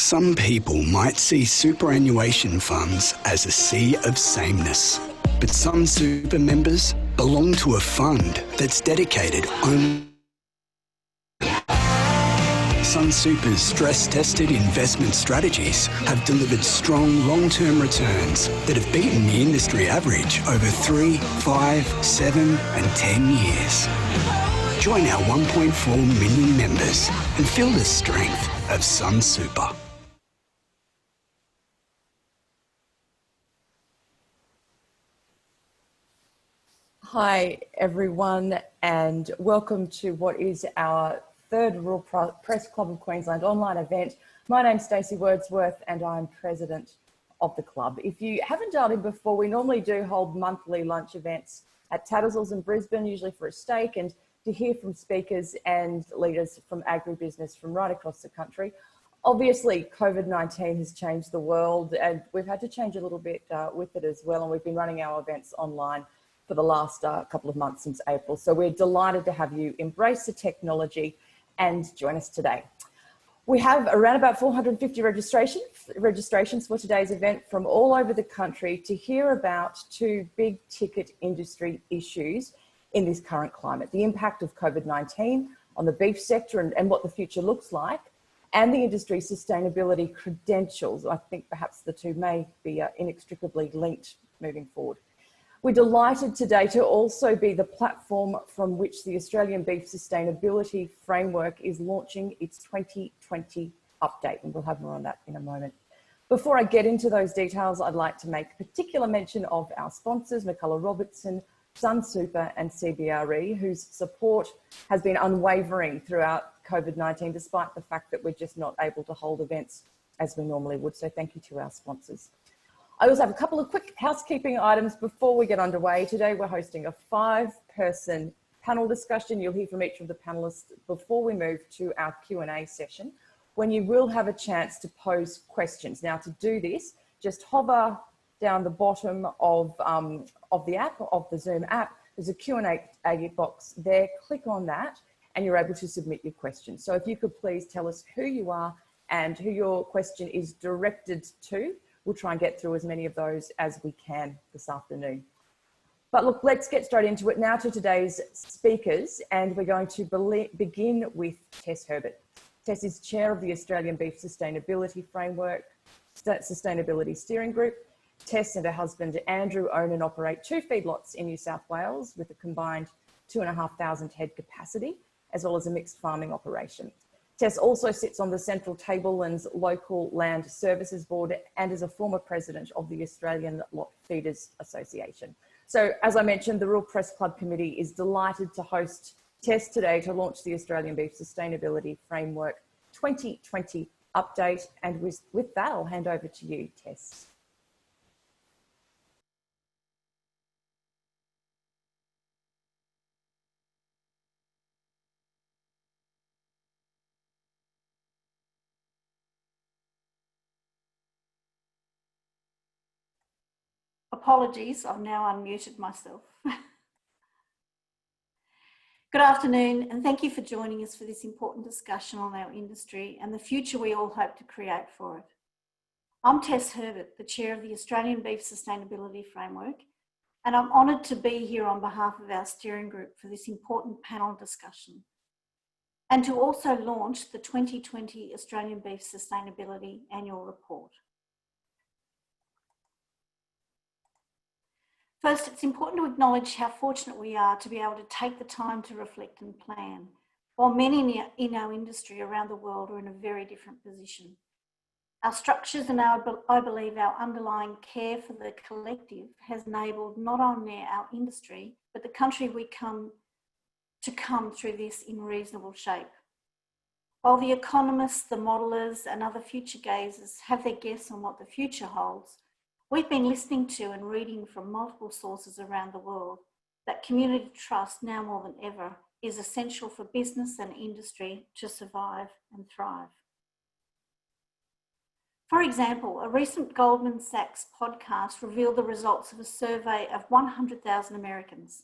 Some people might see superannuation funds as a sea of sameness, but some super members belong to a fund that's dedicated only. Sun Super's stress-tested investment strategies have delivered strong long-term returns that have beaten the industry average over 3, 5, 7 and 10 years. Join our 1.4 million members and feel the strength of Sun Super. Hi everyone, and welcome to what is our third Rural Press Club of Queensland online event. My name's Stacey Wordsworth and I'm president of the club. If you haven't dialed in before, we normally do hold monthly lunch events at Tattersalls in Brisbane, usually for a steak, and to hear from speakers and leaders from agribusiness from right across the country. Obviously, COVID-19 has changed the world and we've had to change a little bit with it as well, and we've been running our events online for the last couple of months since April. So we're delighted to have you embrace the technology and join us today. We have around about 450 registrations for today's event from all over the country to hear about two big ticket industry issues in this current climate: the impact of COVID-19 on the beef sector and what the future looks like, and the industry's sustainability credentials. I think perhaps the two may be inextricably linked moving forward. We're delighted today to also be the platform from which the Australian Beef Sustainability Framework is launching its 2020 update, and we'll have more on that in a moment. Before I get into those details, I'd like to make particular mention of our sponsors, McCullough Robertson, Sun Super and CBRE, whose support has been unwavering throughout COVID-19, despite the fact that we're just not able to hold events as we normally would. So thank you to our sponsors. I also have a couple of quick housekeeping items before we get underway. Today, we're hosting a 5-person panel discussion. You'll hear from each of the panelists before we move to our Q&A session, when you will have a chance to pose questions. Now, to do this, just hover down the bottom of the Zoom app. There's a Q&A box there. Click on that and you're able to submit your questions. So if you could please tell us who you are and who your question is directed to. We'll try and get through as many of those as we can this afternoon. But look, let's get straight into it now to today's speakers, and we're going to begin with Tess Herbert. Tess is chair of the Australian Beef Sustainability Framework Sustainability Steering Group. Tess and her husband Andrew own and operate 2 feedlots in New South Wales with a combined 2,500 head capacity, as well as a mixed farming operation. Tess also sits on the Central Tablelands Local Land Services Board and is a former president of the Australian Lot Feeders Association. So, as I mentioned, the Rural Press Club Committee is delighted to host Tess today to launch the Australian Beef Sustainability Framework 2020 update. And with that, I'll hand over to you, Tess. Apologies, I've now unmuted myself. Good afternoon, and thank you for joining us for this important discussion on our industry and the future we all hope to create for it. I'm Tess Herbert, the chair of the Australian Beef Sustainability Framework, and I'm honoured to be here on behalf of our steering group for this important panel discussion, and to also launch the 2020 Australian Beef Sustainability Annual Report. First, it's important to acknowledge how fortunate we are to be able to take the time to reflect and plan, while many in our industry around the world are in a very different position. Our structures and I believe our underlying care for the collective has enabled not only our industry, but the country we come through this in reasonable shape. While the economists, the modellers and other future gazers have their guess on what the future holds, we've been listening to and reading from multiple sources around the world that community trust, now more than ever, is essential for business and industry to survive and thrive. For example, a recent Goldman Sachs podcast revealed the results of a survey of 100,000 Americans.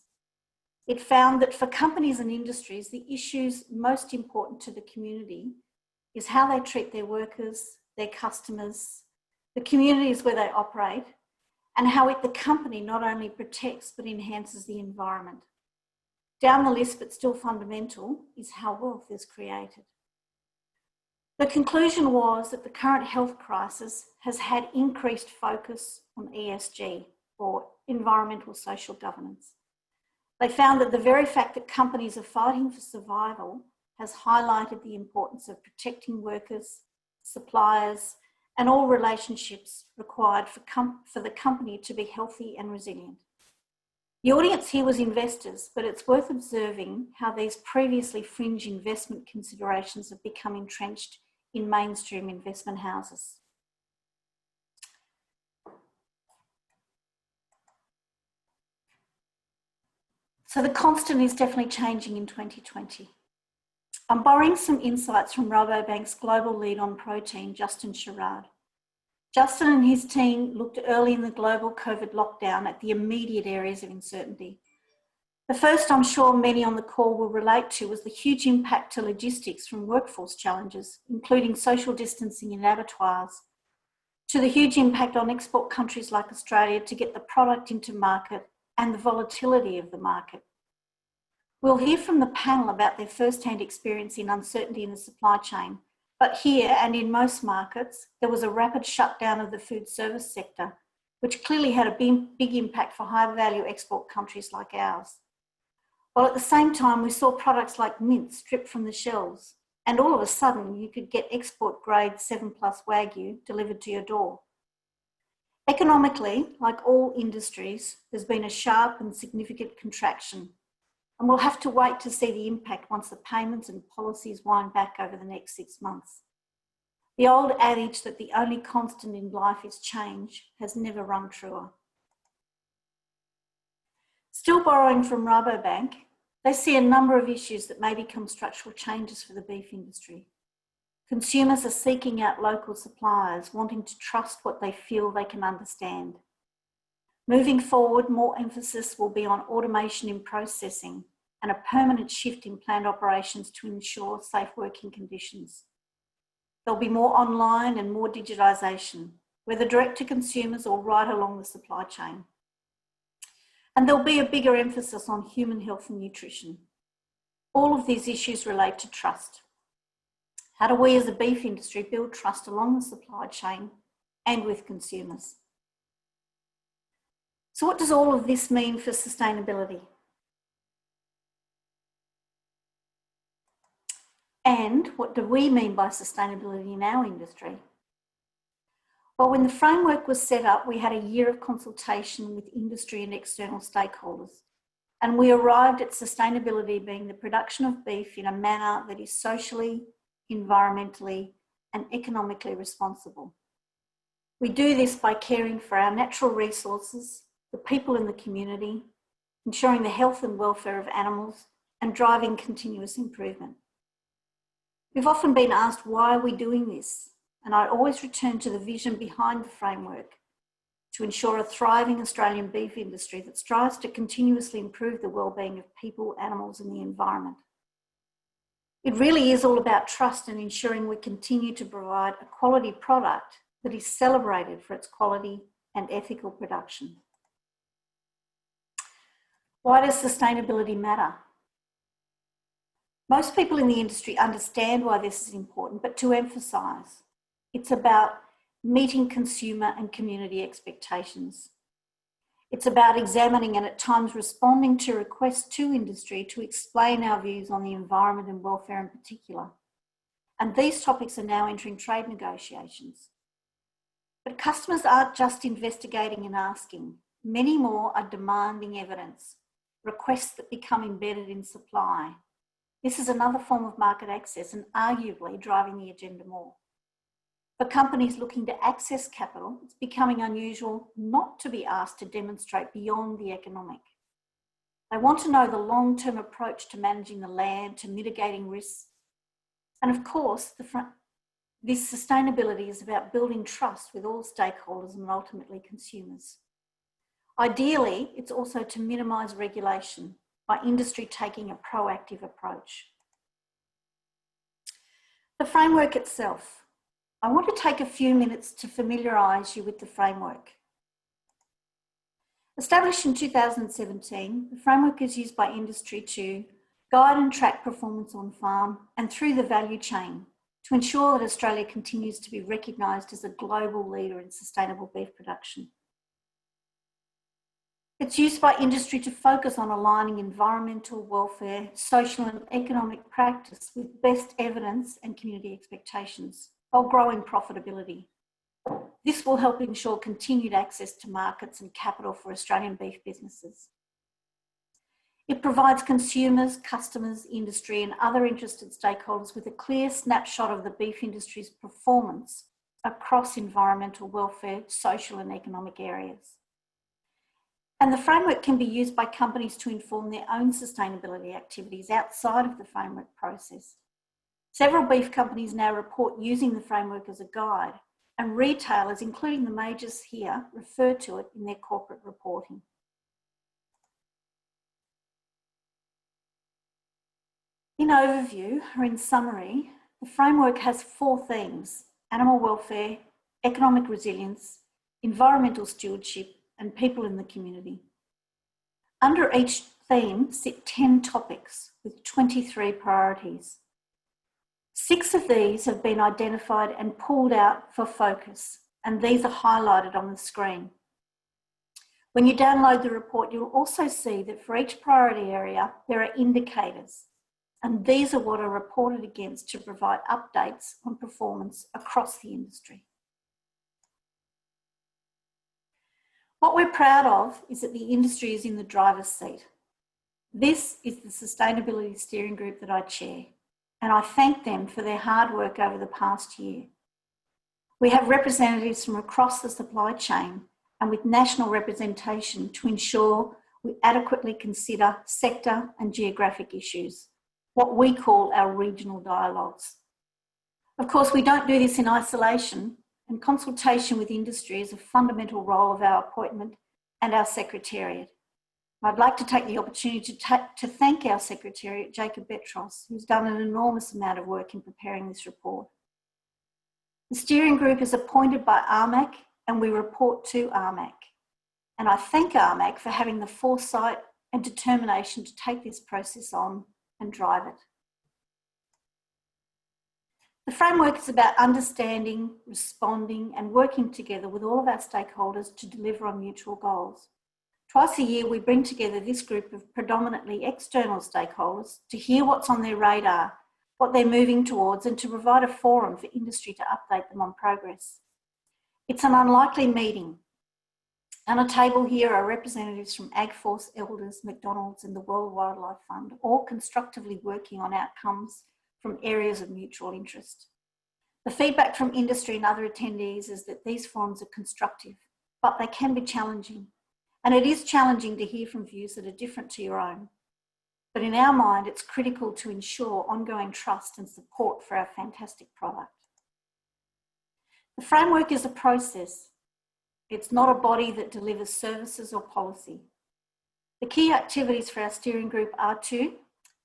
It found that for companies and industries, the issues most important to the community is how they treat their workers, their customers, the communities where they operate, and how the company not only protects but enhances the environment. Down the list, but still fundamental, is how wealth is created. The conclusion was that the current health crisis has had increased focus on ESG, or environmental social governance. They found that the very fact that companies are fighting for survival has highlighted the importance of protecting workers, suppliers, and all relationships required for the company to be healthy and resilient. The audience here was investors, but it's worth observing how these previously fringe investment considerations have become entrenched in mainstream investment houses. So the constant is definitely changing in 2020. I'm borrowing some insights from Rabobank's global lead on protein, Justin Sherrard. Justin and his team looked early in the global COVID lockdown at the immediate areas of uncertainty. The first I'm sure many on the call will relate to was the huge impact to logistics from workforce challenges, including social distancing in abattoirs, to the huge impact on export countries like Australia to get the product into market and the volatility of the market. We'll hear from the panel about their first-hand experience in uncertainty in the supply chain, but here and in most markets, there was a rapid shutdown of the food service sector, which clearly had a big impact for high-value export countries like ours. While at the same time, we saw products like mince stripped from the shelves, and all of a sudden you could get export-grade 7+ Wagyu delivered to your door. Economically, like all industries, there's been a sharp and significant contraction, and we'll have to wait to see the impact once the payments and policies wind back over the next 6 months. The old adage that the only constant in life is change has never rung truer. Still borrowing from Rabobank, they see a number of issues that may become structural changes for the beef industry. Consumers are seeking out local suppliers, wanting to trust what they feel they can understand. Moving forward, more emphasis will be on automation in processing and a permanent shift in plant operations to ensure safe working conditions. There'll be more online and more digitisation, whether direct to consumers or right along the supply chain. And there'll be a bigger emphasis on human health and nutrition. All of these issues relate to trust. How do we as a beef industry build trust along the supply chain and with consumers? So what does all of this mean for sustainability? And what do we mean by sustainability in our industry? Well, when the framework was set up, we had a year of consultation with industry and external stakeholders, and we arrived at sustainability being the production of beef in a manner that is socially, environmentally, and economically responsible. We do this by caring for our natural resources, the people in the community, ensuring the health and welfare of animals, and driving continuous improvement. We've often been asked, why are we doing this? And I always return to the vision behind the framework to ensure a thriving Australian beef industry that strives to continuously improve the well-being of people, animals, and the environment. It really is all about trust and ensuring we continue to provide a quality product that is celebrated for its quality and ethical production. Why does sustainability matter? Most people in the industry understand why this is important, but to emphasise, it's about meeting consumer and community expectations. It's about examining and at times responding to requests to industry to explain our views on the environment and welfare in particular. And these topics are now entering trade negotiations. But customers aren't just investigating and asking. Many more are demanding evidence, requests that become embedded in supply. This is another form of market access and arguably driving the agenda more. For companies looking to access capital, it's becoming unusual not to be asked to demonstrate beyond the economic. They want to know the long-term approach to managing the land, to mitigating risks. And of course, this sustainability is about building trust with all stakeholders and ultimately consumers. Ideally, it's also to minimise regulation by industry taking a proactive approach. The framework itself. I want to take a few minutes to familiarise you with the framework. Established in 2017, the framework is used by industry to guide and track performance on farm and through the value chain to ensure that Australia continues to be recognised as a global leader in sustainable beef production. It's used by industry to focus on aligning environmental, welfare, social and economic practice with best evidence and community expectations while growing profitability. This will help ensure continued access to markets and capital for Australian beef businesses. It provides consumers, customers, industry and other interested stakeholders with a clear snapshot of the beef industry's performance across environmental, welfare, social and economic areas. And the framework can be used by companies to inform their own sustainability activities outside of the framework process. Several beef companies now report using the framework as a guide, and retailers, including the majors here, refer to it in their corporate reporting. In overview, or in summary, the framework has 4 themes: animal welfare, economic resilience, environmental stewardship, and people in the community. Under each theme sit 10 topics with 23 priorities. 6 of these have been identified and pulled out for focus, and these are highlighted on the screen. When you download the report, you'll also see that for each priority area, there are indicators, and these are what are reported against to provide updates on performance across the industry. What we're proud of is that the industry is in the driver's seat. This is the Sustainability Steering Group that I chair, and I thank them for their hard work over the past year. We have representatives from across the supply chain and with national representation to ensure we adequately consider sector and geographic issues, what we call our regional dialogues. Of course, we don't do this in isolation, and consultation with industry is a fundamental role of our appointment and our secretariat. I'd like to take the opportunity to thank our secretariat, Jacob Betros, who's done an enormous amount of work in preparing this report. The steering group is appointed by RMAC and we report to RMAC. And I thank RMAC for having the foresight and determination to take this process on and drive it. The framework is about understanding, responding and working together with all of our stakeholders to deliver on mutual goals. Twice a year, we bring together this group of predominantly external stakeholders to hear what's on their radar, what they're moving towards, and to provide a forum for industry to update them on progress. It's an unlikely meeting. On a table here are representatives from AgForce, Elders, McDonald's and the World Wildlife Fund, all constructively working on outcomes from areas of mutual interest. The feedback from industry and other attendees is that these forums are constructive, but they can be challenging. And it is challenging to hear from views that are different to your own. But in our mind, it's critical to ensure ongoing trust and support for our fantastic product. The framework is a process. It's not a body that delivers services or policy. The key activities for our steering group are to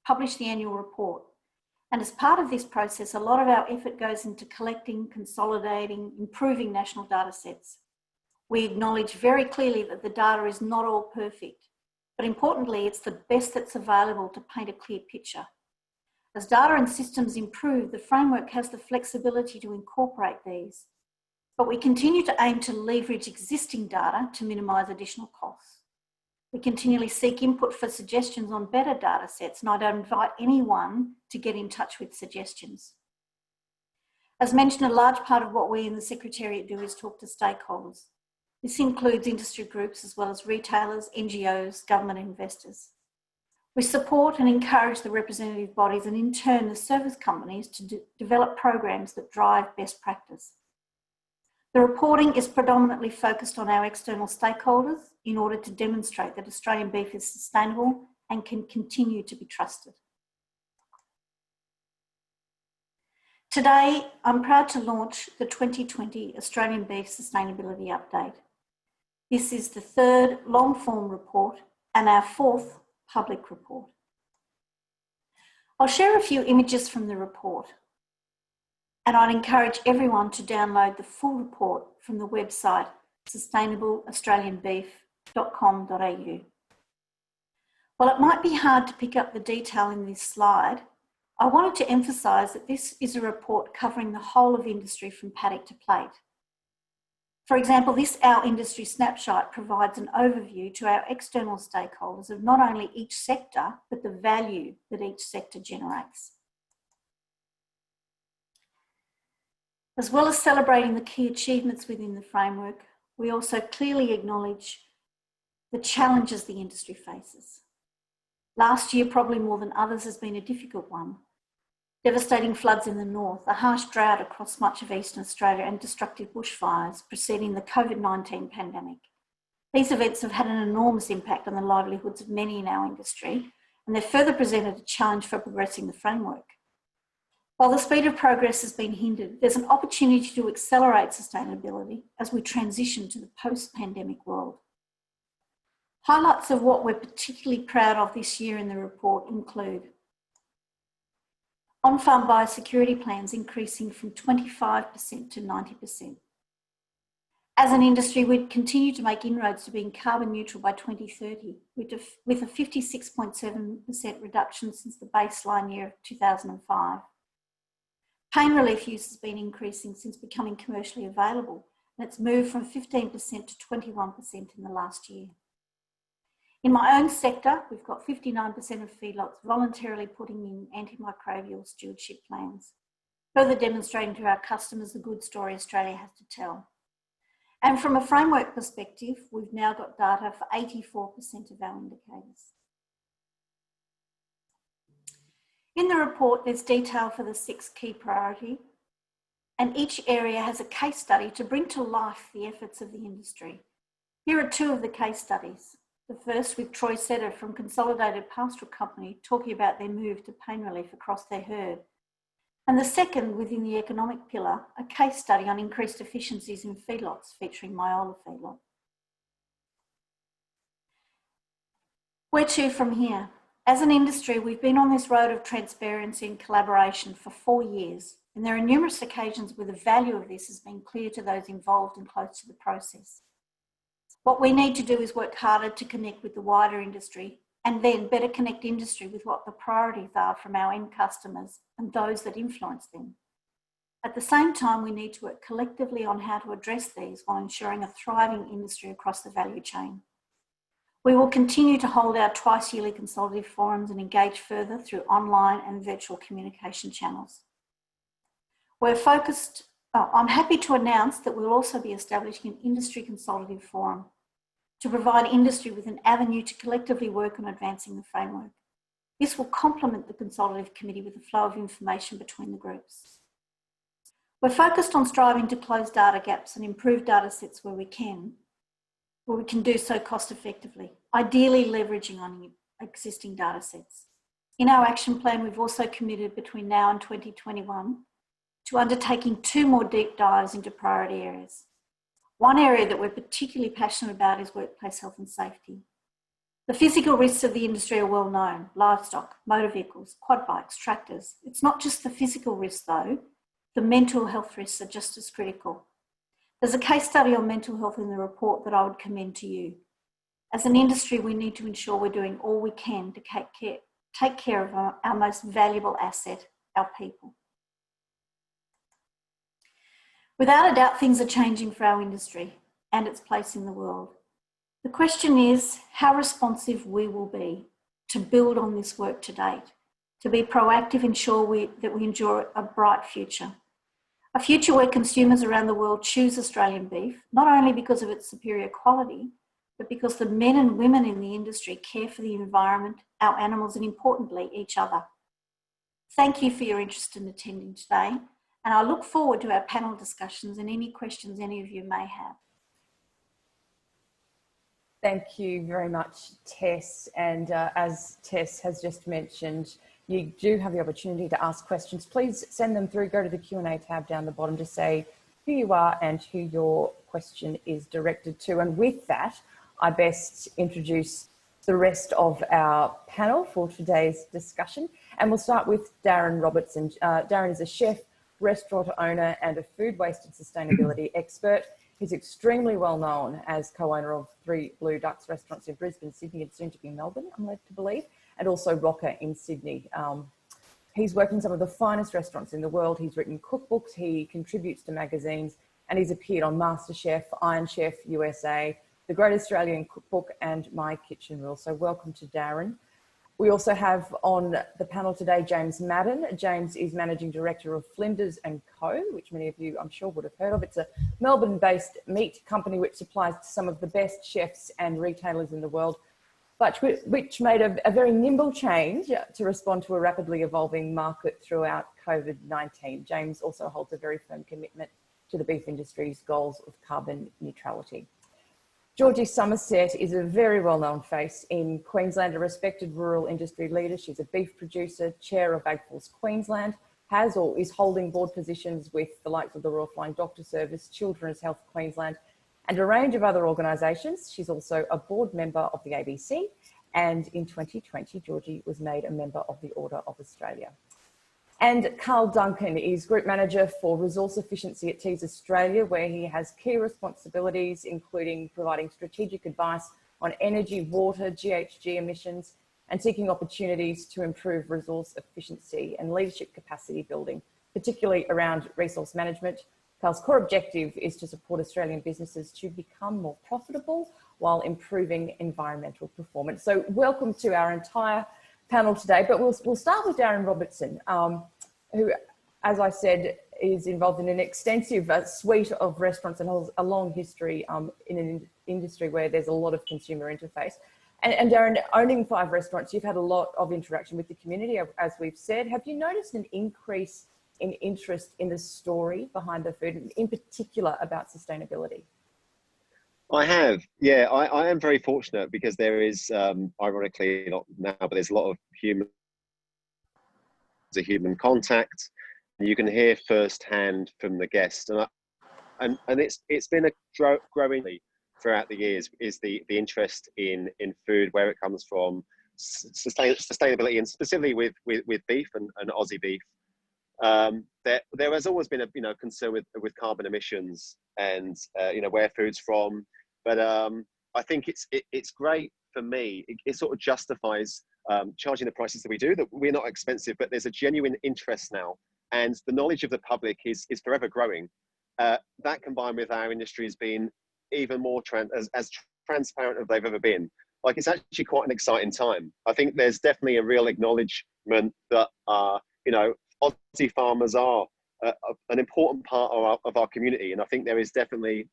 publish the annual report. And as part of this process, a lot of our effort goes into collecting, consolidating, improving national data sets. We acknowledge very clearly that the data is not all perfect, but importantly, it's the best that's available to paint a clear picture. As data and systems improve, the framework has the flexibility to incorporate these, but we continue to aim to leverage existing data to minimise additional costs. We continually seek input for suggestions on better data sets, and I don't invite anyone to get in touch with suggestions. As mentioned, a large part of what we in the Secretariat do is talk to stakeholders. This includes industry groups as well as retailers, NGOs, government and investors. We support and encourage the representative bodies and in turn the service companies to develop programs that drive best practice. The reporting is predominantly focused on our external stakeholders in order to demonstrate that Australian beef is sustainable and can continue to be trusted. Today, I'm proud to launch the 2020 Australian Beef Sustainability Update. This is the 3rd long-form report and our 4th public report. I'll share a few images from the report. And I'd encourage everyone to download the full report from the website sustainableaustralianbeef.com.au. While it might be hard to pick up the detail in this slide, I wanted to emphasise that this is a report covering the whole of industry from paddock to plate. For example, this Our Industry Snapshot provides an overview to our external stakeholders of not only each sector, but the value that each sector generates. As well as celebrating the key achievements within the framework, we also clearly acknowledge the challenges the industry faces. Last year, probably more than others, has been a difficult one. Devastating floods in the north, a harsh drought across much of Eastern Australia and destructive bushfires preceding the COVID-19 pandemic. These events have had an enormous impact on the livelihoods of many in our industry, and they've further presented a challenge for progressing the framework. While the speed of progress has been hindered, there's an opportunity to accelerate sustainability as we transition to the post-pandemic world. Highlights of what we're particularly proud of this year in the report include on-farm biosecurity plans increasing from 25% to 90%. As an industry, we'd continue to make inroads to being carbon neutral by 2030, with a 56.7% reduction since the baseline year of 2005. Pain relief use has been increasing since becoming commercially available, and it's moved from 15% to 21% in the last year. In my own sector, we've got 59% of feedlots voluntarily putting in antimicrobial stewardship plans, further demonstrating to our customers the good story Australia has to tell. And from a framework perspective, we've now got data for 84% of our indicators. In the report, there's detail for the 6 key priorities, and each area has a case study to bring to life the efforts of the industry. Here are 2 of the case studies. The first with Troy Setter from Consolidated Pastoral Company talking about their move to pain relief across their herd. And the second within the economic pillar, a case study on increased efficiencies in feedlots featuring Myola Feedlot. Where to from here? As an industry, we've been on this road of transparency and collaboration for 4 years, and there are numerous occasions where the value of this has been clear to those involved and close to the process. What we need to do is work harder to connect with the wider industry and then better connect industry with what the priorities are from our end customers and those that influence them. At the same time, we need to work collectively on how to address these while ensuring a thriving industry across the value chain. We will continue to hold our twice-yearly consultative forums and engage further through online and virtual communication channels. I'm happy to announce that we'll also be establishing an industry consultative forum to provide industry with an avenue to collectively work on advancing the framework. This will complement the consultative committee with a flow of information between the groups. We're focused on striving to close data gaps and improve data sets where we can do so cost effectively, ideally leveraging on existing data sets. In our action plan, we've also committed between now and 2021 to undertaking 2 more deep dives into priority areas. One area that we're particularly passionate about is workplace health and safety. The physical risks of the industry are well known: livestock, motor vehicles, quad bikes, tractors. It's not just the physical risks though, the mental health risks are just as critical. There's a case study on mental health in the report that I would commend to you. As an industry, we need to ensure we're doing all we can to take care of our most valuable asset, our people. Without a doubt, things are changing for our industry and its place in the world. The question is how responsive we will be to build on this work to date, to be proactive, ensure that we enjoy a bright future. A future where consumers around the world choose Australian beef, not only because of its superior quality, but because the men and women in the industry care for the environment, our animals, and importantly, each other. Thank you for your interest in attending today, and I look forward to our panel discussions and any questions any of you may have. Thank you very much, Tess. And as Tess has just mentioned, you do have the opportunity to ask questions. Please send them through. Go to the Q&A tab down the bottom to say who you are and who your question is directed to. And with that, I best introduce the rest of our panel for today's discussion. And we'll start with Darren Robertson. Darren is a chef, restaurant owner and a food waste and sustainability expert. He's extremely well known as co-owner of 3 Blue Ducks restaurants in Brisbane, Sydney, and soon to be Melbourne, I'm led to believe, and also Rocker in Sydney. He's worked in some of the finest restaurants in the world. He's written cookbooks, he contributes to magazines, and he's appeared on MasterChef, Iron Chef USA, The Great Australian Cookbook, and My Kitchen Rules. So welcome to Darren. We also have on the panel today James Madden. James is Managing Director of Flinders & Co, which many of you I'm sure would have heard of. It's a Melbourne-based meat company which supplies to some of the best chefs and retailers in the world, but which made a very nimble change to respond to a rapidly evolving market throughout COVID-19. James also holds a very firm commitment to the beef industry's goals of carbon neutrality. Georgie Somerset is a very well-known face in Queensland, a respected rural industry leader. She's a beef producer, chair of Ag Force Queensland, has or is holding board positions with the likes of the Royal Flying Doctor Service, Children's Health Queensland, and a range of other organisations. She's also a board member of the ABC, and in 2020, Georgie was made a member of the Order of Australia. And Carl Duncan is Group Manager for Resource Efficiency at Tees Australia, where he has key responsibilities, including providing strategic advice on energy, water, GHG emissions, and seeking opportunities to improve resource efficiency and leadership capacity building, particularly around resource management. Carl's core objective is to support Australian businesses to become more profitable while improving environmental performance. So welcome to our entire panel today, but we'll start with Darren Robertson, who, as I said, is involved in an extensive suite of restaurants and has a long history in an industry where there's a lot of consumer interface. And Darren, owning 5 restaurants, you've had a lot of interaction with the community, as we've said. Have you noticed an increase in interest in the story behind the food, in particular about sustainability? I have, yeah. I am very fortunate because there is, ironically not now, but there's a lot of human contact. You can hear firsthand from the guests, and it's been a growing throughout the years. Is the interest in food, where it comes from, sustainability, and specifically with beef and Aussie beef. There has always been a concern with carbon emissions and where food's from, but I think it's great for me. It sort of justifies charging the prices that we do. That we're not expensive, but there's a genuine interest now, and the knowledge of the public is forever growing. That combined with our industry has been even more as transparent as they've ever been. Like, it's actually quite an exciting time. I think there's definitely a real acknowledgement that Aussie farmers are an important part of our community, and I think there is definitely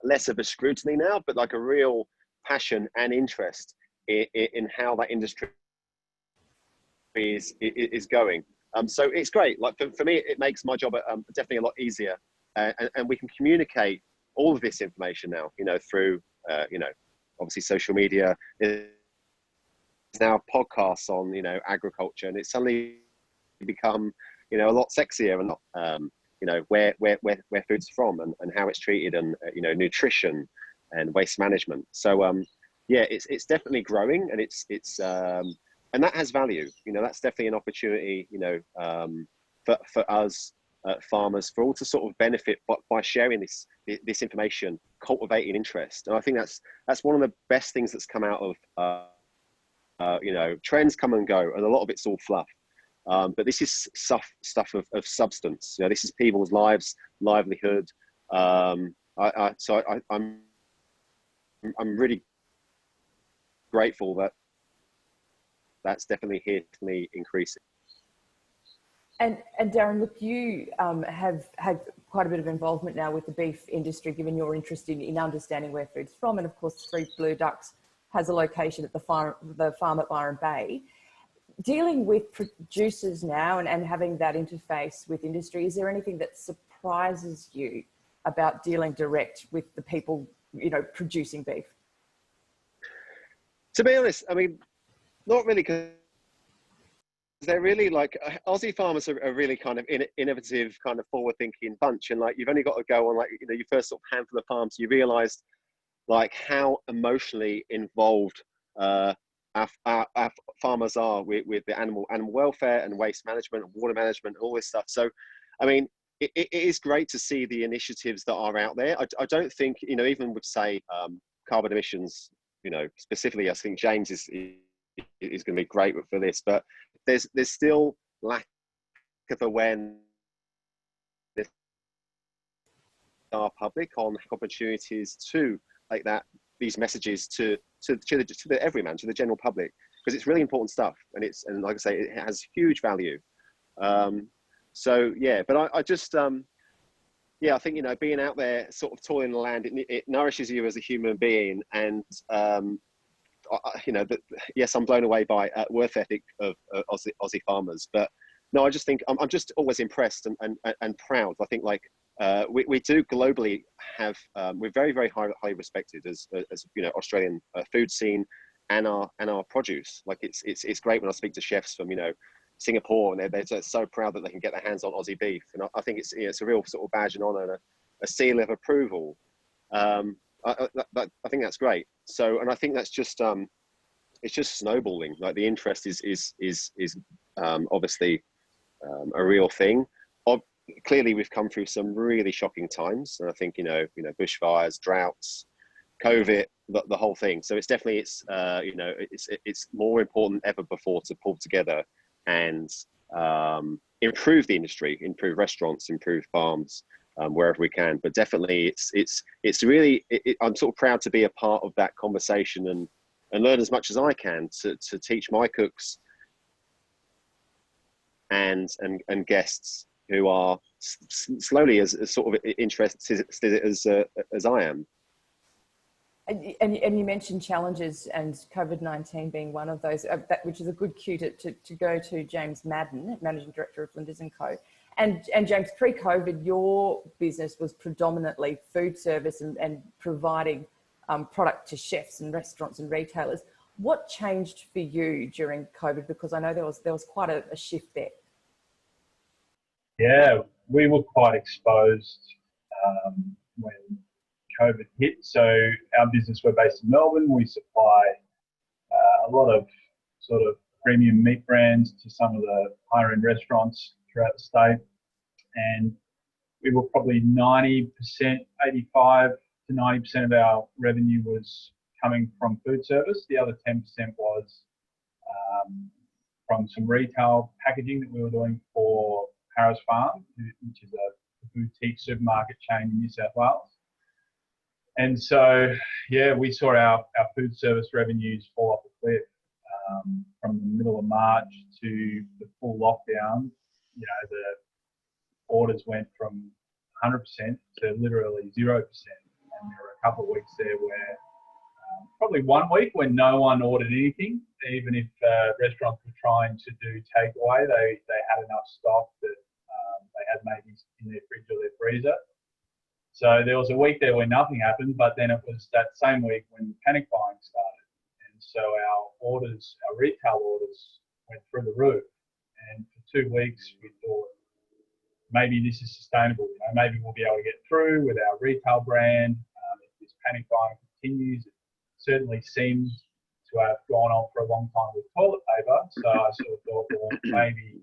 less of a scrutiny now, but like a real passion and interest in how that industry is going. So it's great. Like for me, it makes my job definitely a lot easier, and we can communicate all of this information now. Through obviously social media. There's now podcasts on agriculture, and it's suddenly become a lot sexier, and not where food's from and how it's treated, and nutrition and waste management. So yeah, it's definitely growing, and it's and that has value. That's definitely an opportunity for us farmers, for all to sort of benefit by sharing this information, cultivating interest. And I think that's one of the best things that's come out of trends come and go, and a lot of it's all fluff. But this is stuff of substance. This is people's lives, livelihood. I'm really grateful that that's definitely here to me increasing. And Darren, look, you have had quite a bit of involvement now with the beef industry, given your interest in understanding where food's from. And of course, 3 Blue Ducks has a location at the farm at Byron Bay. Dealing with producers now and having that interface with industry, is there anything that surprises you about dealing direct with the people, producing beef? To be honest, I mean, not really, because they're really Aussie farmers are really kind of innovative, kind of forward-thinking bunch, and you've only got to go on your first sort of handful of farms, you realise how emotionally involved our farmers are with the animal welfare and waste management and water management, all this stuff. So, I mean, it is great to see the initiatives that are out there. I don't think, you know, even with say carbon emissions, you know, specifically, I think James is going to be great for this, but there's still lack of awareness our public on opportunities to like that these messages to the everyman, to the general public, because it's really important stuff, and like I say, it has huge value. So yeah, but I just yeah, I think, you know, being out there sort of toiling the land, it nourishes you as a human being, and you know, yes, I'm blown away by work ethic of Aussie farmers, but no, I just think I'm just always impressed and proud. I think like we do globally have we're very highly respected as you know, Australian food scene and our produce. Like it's great when I speak to chefs from, you know, Singapore, and they're just so proud that they can get their hands on Aussie beef, and I think it's, you know, it's a real sort of badge and honour and a seal of approval. I think that's great. So, and I think that's just it's just snowballing. Like the interest is obviously a real thing. Clearly, we've come through some really shocking times, and I think, you know, bushfires, droughts, COVID, the whole thing. So it's definitely you know, it's more important than ever before to pull together and improve the industry, improve restaurants, improve farms wherever we can. But definitely, it's really I'm sort of proud to be a part of that conversation and learn as much as I can to teach my cooks and guests who are slowly as sort of interested as I am. And you mentioned challenges, and COVID-19 being one of those, which is a good cue to go to James Madden, Managing Director of Flinders & Co. And James, pre-COVID, your business was predominantly food service and providing product to chefs and restaurants and retailers. What changed for you during COVID? Because I know there was quite a shift there. Yeah, we were quite exposed when COVID hit. So our business, we're based in Melbourne. We supply a lot of sort of premium meat brands to some of the higher end restaurants throughout the state. And we were probably 90%, 85 to 90% of our revenue was coming from food service. The other 10% was from some retail packaging that we were doing for Harris Farm, which is a boutique supermarket chain in New South Wales. And so, yeah, we saw our food service revenues fall off a cliff from the middle of March to the full lockdown. You know, the orders went from 100% to literally 0%. And there were a couple of weeks there where, probably 1 week when no one ordered anything, even if restaurants were trying to do takeaway, they had enough stock that they had maybe in their fridge or their freezer. So there was a week there where nothing happened, but then it was that same week when panic buying started. And so our retail orders went through the roof. And for 2 weeks, we thought, maybe this is sustainable. You know, maybe we'll be able to get through with our retail brand. If this panic buying continues, it certainly seems to have gone on for a long time with toilet paper. So I sort of thought, well, maybe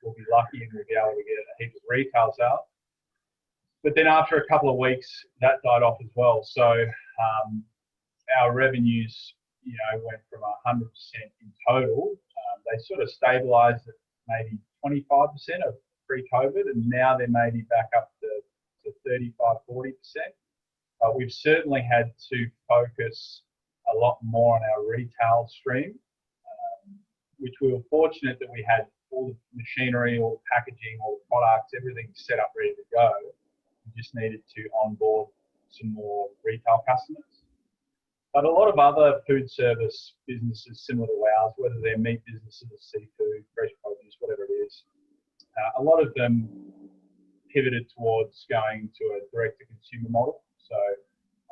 we'll be lucky and we'll be able to get a heap of retails out. But then after a couple of weeks, that died off as well. So our revenues, you know, went from 100% in total. They sort of stabilised at maybe 25% of pre-COVID, and now they're maybe back up to 35, 40%. But we've certainly had to focus a lot more on our retail stream, which we were fortunate that we had all the machinery, all the packaging, all the products, everything set up ready to go. We just needed to onboard some more retail customers. But a lot of other food service businesses similar to ours, whether they're meat businesses, seafood, fresh produce, whatever it is, a lot of them pivoted towards going to a direct-to-consumer model. So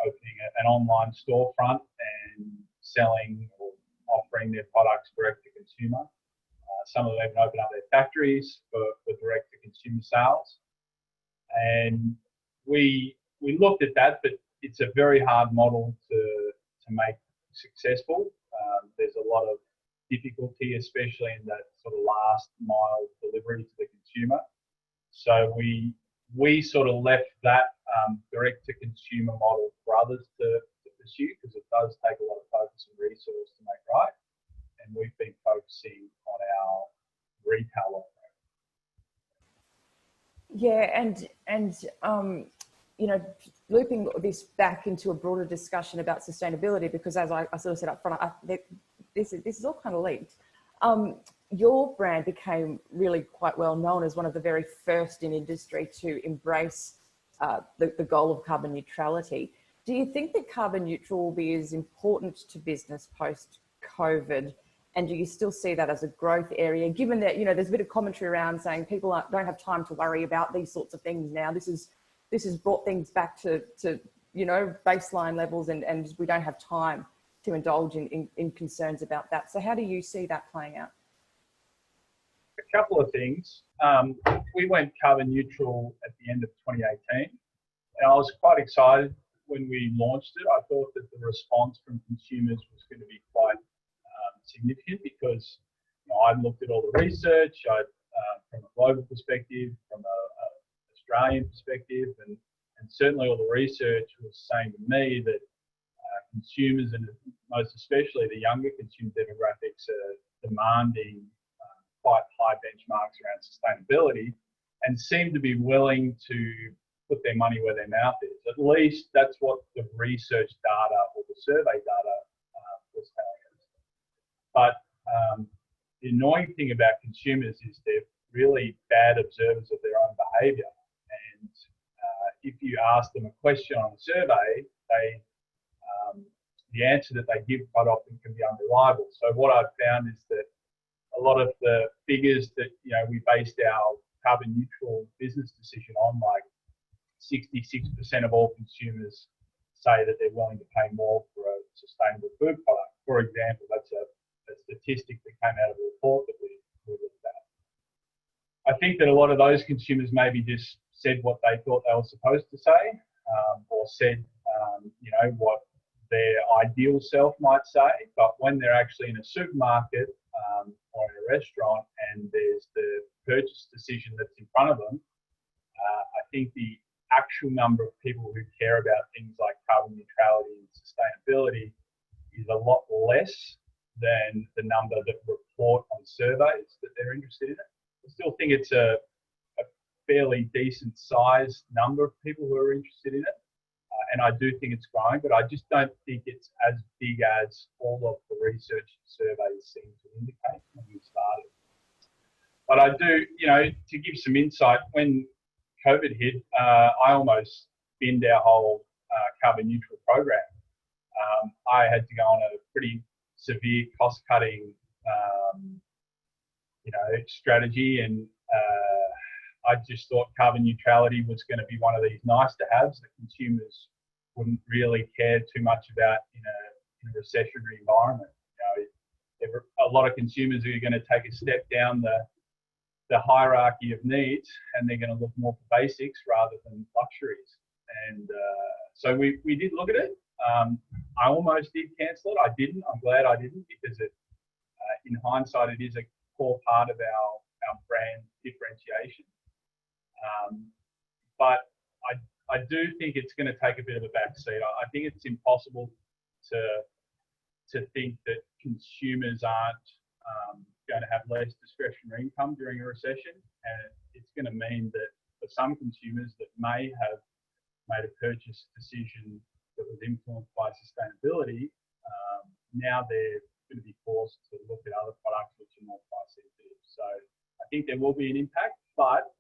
opening an online storefront and selling or offering their products direct-to-consumer. Some of them even open up their factories for direct-to-consumer sales. And we looked at that, but it's a very hard model to make successful. There's a lot of difficulty, especially in that sort of last mile delivery to the consumer. So we sort of left that direct-to-consumer model for others to pursue, because it does take a lot of focus and resource to make right. And we've been focusing on our retail offering. Yeah, and you know, looping this back into a broader discussion about sustainability, because as I sort of said up front, this is all kind of linked. Your brand became really quite well known as one of the very first in industry to embrace the goal of carbon neutrality. Do you think that carbon neutral will be as important to business post-COVID? And do you still see that as a growth area, given that, you know, there's a bit of commentary around saying people don't have time to worry about these sorts of things now. This has brought things back to you know, baseline levels, and we don't have time to indulge in concerns about that. So how do you see that playing out? A couple of things. We went carbon neutral at the end of 2018, and I was quite excited when we launched it. I thought that the response from consumers was going to be quite significant, because, you know, I'd looked at all the research, from a global perspective, from a Australian perspective, and certainly all the research was saying to me that consumers, and most especially the younger consumer demographics, are demanding quite high benchmarks around sustainability, and seem to be willing to put their money where their mouth is. At least that's what the research data or the survey data was telling us. But the annoying thing about consumers is they're really bad observers of their own behaviour. And if you ask them a question on a survey, the answer that they give quite often can be unreliable. So what I've found is that a lot of the figures that, you know, we based our carbon neutral business decision on, like 66% of all consumers say that they're willing to pay more for a sustainable food product. For example, that's a statistic that came out of a report that we looked at. I think that a lot of those consumers maybe just said what they thought they were supposed to say, or said, you know, what their ideal self might say. But when they're actually in a supermarket or in a restaurant and there's the purchase decision that's in front of them, I think the actual number of people who care about things like carbon neutrality and sustainability is a lot less than the number that report on surveys that they're interested in it. I still think it's a fairly decent sized number of people who are interested in it. And I do think it's growing, but I just don't think it's as big as all of the research surveys seem to indicate when we started. But I do, you know, to give some insight, when COVID hit, I almost binned our whole carbon neutral program. I had to go on a pretty severe cost-cutting, you know, strategy, and I just thought carbon neutrality was going to be one of these nice-to-haves that consumers wouldn't really care too much about in a recessionary environment. You know, a lot of consumers are going to take a step down the hierarchy of needs, and they're going to look more for basics rather than luxuries. And so we did look at it. I almost did cancel it. I didn't. I'm glad I didn't, because it, in hindsight, it is a core part of our brand differentiation. But I do think it's going to take a bit of a backseat. I think it's impossible to think that consumers aren't going to have less discretionary income during a recession, and it's going to mean that for some consumers that may have made a purchase decision that was influenced by sustainability, now they're going to be forced to look at other products which are more price sensitive. So I think there will be an impact, but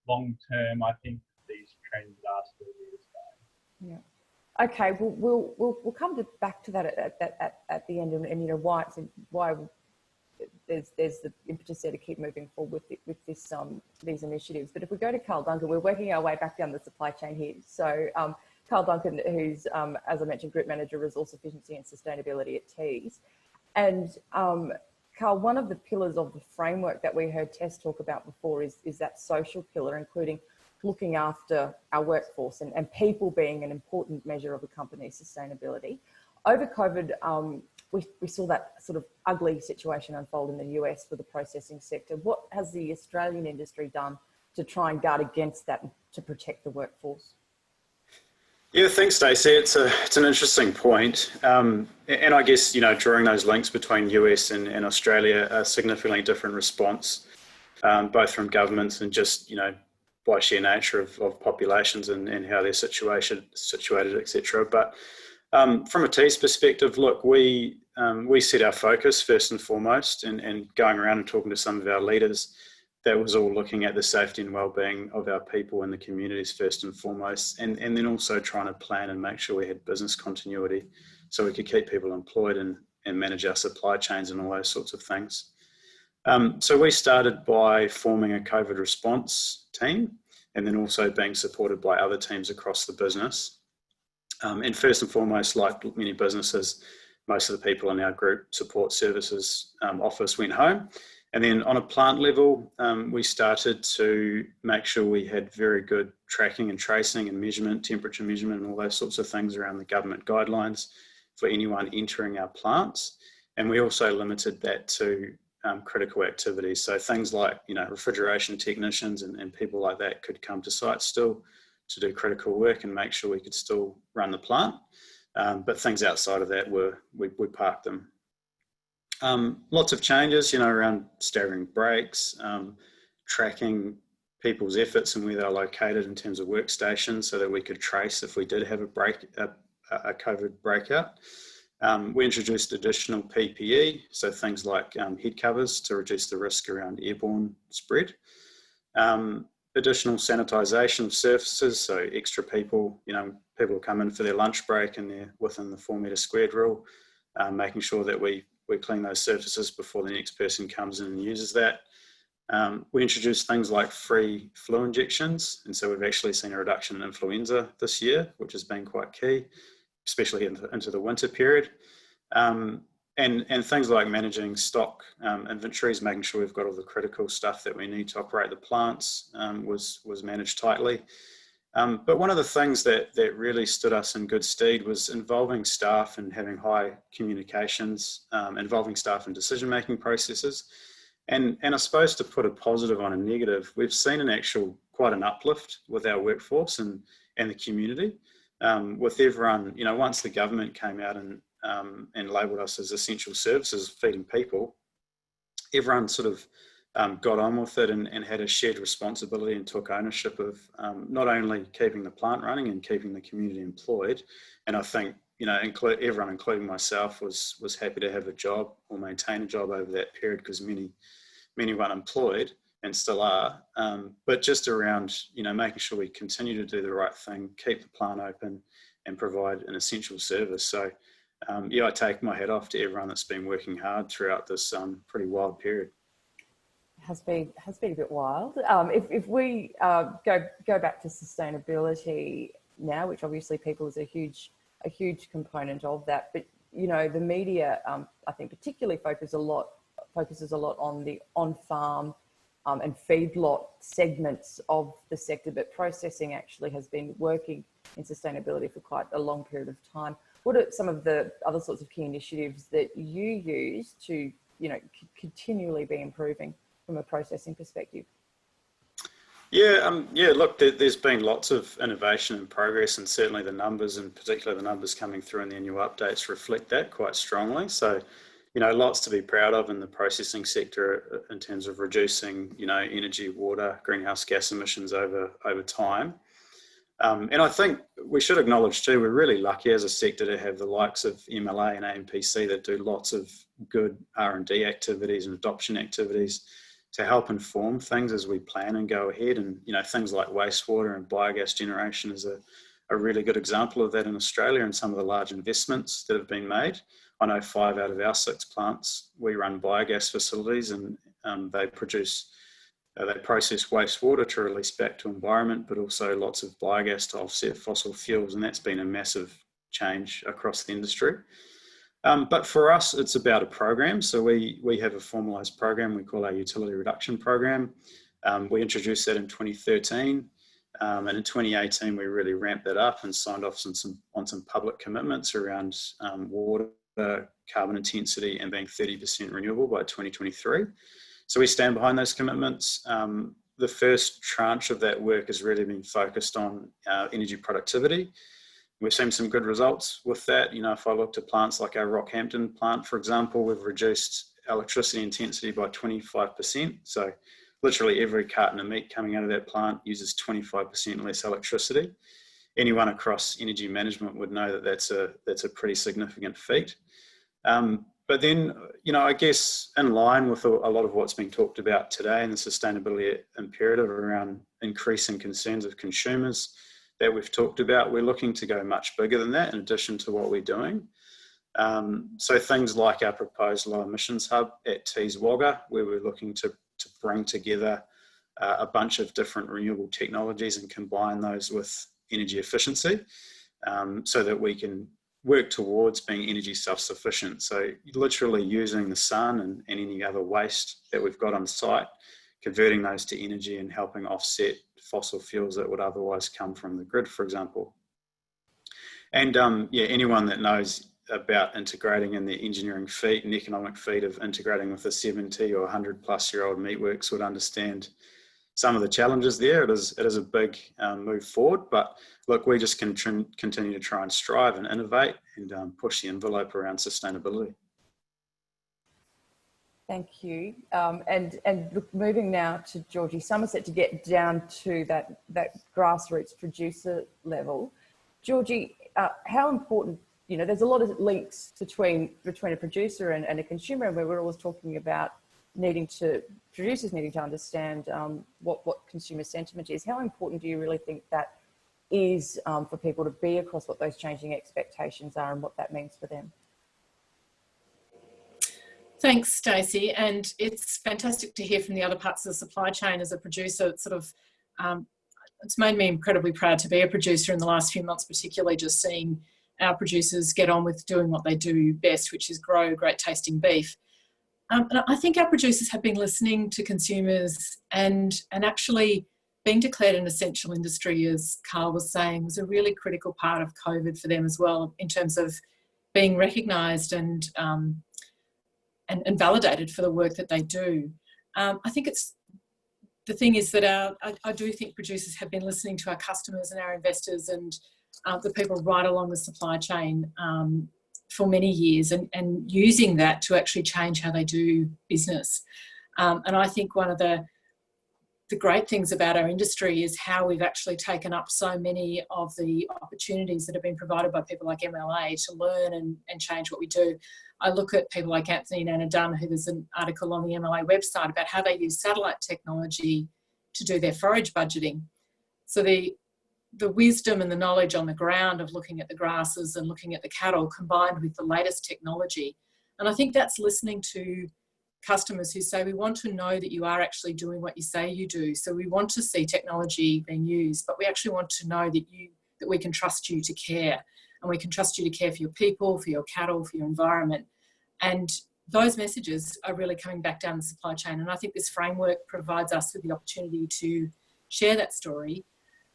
long term, I think these trends are still here to stay. Yeah. Okay. We'll come back to that at the end, and you know why there's the impetus there to keep moving forward with this these initiatives. But if we go to Carl Duncan, we're working our way back down the supply chain here. So Carl Duncan, who's as I mentioned, Group Manager, Resource Efficiency and Sustainability at Tees, and Carl, one of the pillars of the framework that we heard Tess talk about before is that social pillar, including looking after our workforce and people being an important measure of a company's sustainability. Over COVID, we saw that sort of ugly situation unfold in the US for the processing sector. What has the Australian industry done to try and guard against that, to protect the workforce? Yeah, thanks, Stacey. It's an interesting point. And I guess, drawing those links between US and Australia, a significantly different response, both from governments and just, by sheer nature of populations and how they're situated, etc. But from a T's perspective, look, we set our focus first and foremost, and going around and talking to some of our leaders, that was all looking at the safety and well-being of our people and the communities first and foremost, and then also trying to plan and make sure we had business continuity so we could keep people employed and manage our supply chains and all those sorts of things. So we started by forming a COVID response team, and then also being supported by other teams across the business. And first and foremost, like many businesses, most of the people in our group support services office went home. And then on a plant level, we started to make sure we had very good tracking and tracing and measurement, temperature measurement, and all those sorts of things around the government guidelines for anyone entering our plants. And we also limited that to critical activities. So things like, refrigeration technicians and people like that could come to site still to do critical work and make sure we could still run the plant. But things outside of that we parked them. Lots of changes, around staggering breaks, tracking people's efforts and where they're located in terms of workstations so that we could trace if we did have a COVID breakout. We introduced additional PPE, so things like head covers to reduce the risk around airborne spread. Additional sanitisation of surfaces, so extra people, people come in for their lunch break and they're within the 4 metre squared rule, making sure that we clean those surfaces before the next person comes in and uses that. We introduced things like free flu injections, and so we've actually seen a reduction in influenza this year, which has been quite key, especially into the winter period. And things like managing stock inventories, making sure we've got all the critical stuff that we need to operate the plants was managed tightly. But one of the things that really stood us in good stead was involving staff and having high communications, involving staff in decision-making processes. And I suppose to put a positive on a negative, we've seen quite an uplift with our workforce and the community. With everyone, once the government came out and labelled us as essential services, feeding people, everyone sort of got on with it and had a shared responsibility and took ownership of not only keeping the plant running and keeping the community employed. And I think, everyone, including myself, was happy to have a job or maintain a job over that period, because many were unemployed and still are. But just around, making sure we continue to do the right thing, keep the plant open and provide an essential service. So I take my hat off to everyone that's been working hard throughout this pretty wild period. Has been a bit wild. If we go back to sustainability now, which obviously people is a huge component of that, but the media I think particularly focuses a lot on the on-farm and feedlot segments of the sector, but processing actually has been working in sustainability for quite a long period of time. What are some of the other sorts of key initiatives that you use to continually be improving from a processing perspective? Look, there's been lots of innovation and progress, and certainly the numbers, and particularly the numbers coming through in the annual updates, reflect that quite strongly. So, lots to be proud of in the processing sector in terms of reducing, energy, water, greenhouse gas emissions over time. And I think we should acknowledge too, we're really lucky as a sector to have the likes of MLA and AMPC that do lots of good R&D activities and adoption activities to help inform things as we plan and go ahead. And, things like wastewater and biogas generation is a really good example of that in Australia, and some of the large investments that have been made. I know 5 out of our 6 plants, we run biogas facilities, and they process wastewater to release back to environment, but also lots of biogas to offset fossil fuels. And that's been a massive change across the industry. But for us, it's about a program. So we have a formalised program we call our Utility Reduction Program. We introduced that in 2013. And in 2018, we really ramped that up and signed off on some public commitments around water, carbon intensity, and being 30% renewable by 2023. So we stand behind those commitments. the first tranche of that work has really been focused on energy productivity. We've seen some good results with that. You know, if I looked at plants like our Rockhampton plant, for example, we've reduced electricity intensity by 25%. So literally every carton of meat coming out of that plant uses 25% less electricity. Anyone across energy management would know that that's a pretty significant feat. But then, you know, I guess in line with a lot of what's been talked about today and the sustainability imperative around increasing concerns of consumers that we've talked about, we're looking to go much bigger than that in addition to what we're doing. So things like our proposed low emissions hub at Tees Wagga, where we're looking to bring together a bunch of different renewable technologies and combine those with energy efficiency, so that we can work towards being energy self-sufficient. So literally using the sun and any other waste that we've got on site, converting those to energy and helping offset fossil fuels that would otherwise come from the grid, for example. And yeah, anyone that knows about integrating in the engineering feat and economic feat of integrating with a 70 or 100+ year old meatworks would understand some of the challenges there. It is a big move forward, but look, we just continue to try and strive and innovate and push the envelope around sustainability. Thank you. And look, moving now to Georgie Somerset to get down to that grassroots producer level. Georgie, how important, you know, there's a lot of links between a producer and a consumer, where we're always talking about producers needing to understand what consumer sentiment is. How important do you really think that is for people to be across what those changing expectations are and what that means for them? Thanks, Stacey. And it's fantastic to hear from the other parts of the supply chain. As a producer, it's sort of, it's made me incredibly proud to be a producer in the last few months, particularly just seeing our producers get on with doing what they do best, which is grow great tasting beef. And I think our producers have been listening to consumers and actually being declared an essential industry, as Carl was saying, was a really critical part of COVID for them as well, in terms of being recognised and validated for the work that they do. I think the thing is that I do think producers have been listening to our customers and our investors and the people right along the supply chain for many years, and using that to actually change how they do business. And I think one of the great things about our industry is how we've actually taken up so many of the opportunities that have been provided by people like MLA to learn and change what we do. I look at people like Anthony and Anna Dunn, who there's an article on the MLA website about how they use satellite technology to do their forage budgeting. So the wisdom and the knowledge on the ground of looking at the grasses and looking at the cattle combined with the latest technology. And I think that's listening to customers who say, we want to know that you are actually doing what you say you do. So we want to see technology being used, but we actually want to know that we can trust you to care, and we can trust you to care for your people, for your cattle, for your environment. And those messages are really coming back down the supply chain. And I think this framework provides us with the opportunity to share that story.